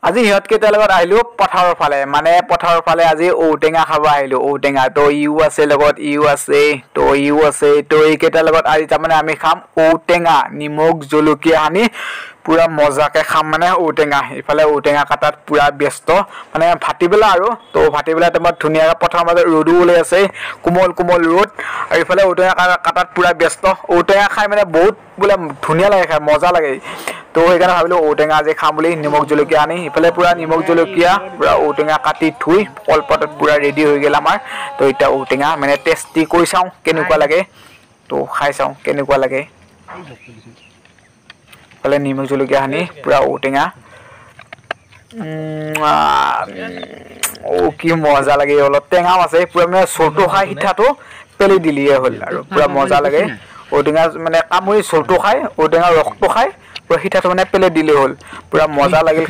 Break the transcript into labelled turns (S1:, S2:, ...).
S1: আজি হিহঁত কেইটাৰ লগত আহিলো পথাৰৰ ফালে মানে পথাৰৰ ফালে আজি ঔটেঙা খাব আহিলো ঔটেঙা তো ইউ আছে লগত ইউ আছে তো এইকেইটাৰ লগত আজি তাৰমানে আমি খাম ঔটেঙা নিমখ জলকীয়া সানি পুৰা মজাকে খাম মানে ঔটেঙা ইফালে ঔটেঙা কাটাত পুৰা ব্যস্ত মানে ভাটিবেলা আৰু তো ভাটিবেলা টাইমত ধুনীয়াকৈ পথাৰৰ মাজত ৰ'দো ওলাই আছে কোমল কোমল ৰ'দ আৰু ইফালে ঔটেঙা কাটাত পুৰা ব্যস্ত ঔটেঙা খাই মানে বহুত বোলে ধুনীয়া লাগে খাই মজা লাগে তো সেইকাৰণে ভাবিলো ঔটেঙা আজি খাম বুলি নিমখ জলকীয়া আনি ইফালে পুৰা নিমখ জলকীয়া পুৰা ঔটেঙা কাটি ধুই কলপাতত পুৰা ৰেডি হৈ গ'ল আমাৰ তো এতিয়া ঔটেঙা মানে টেষ্টি কৰি চাওঁ কেনেকুৱা লাগে তো খাই চাওঁ কেনেকুৱা লাগে ইফালে নিমখ জলকীয়া সানি পুৰা ঔটেঙা কি মজা লাগে অলপ টেঙাও আছে পুৰা মানে চৰটো খাই সিঠাটো পেলি দিলিয়ে হ'ল আৰু পুৰা মজা লাগে ঔটেঙা মানে কামুৰি চৰটো খাই ঔটেঙা ৰসটো খাই পুৰা সিঠাটো মানে পেলাই দিলে হ'ল পুৰা মজা লাগিল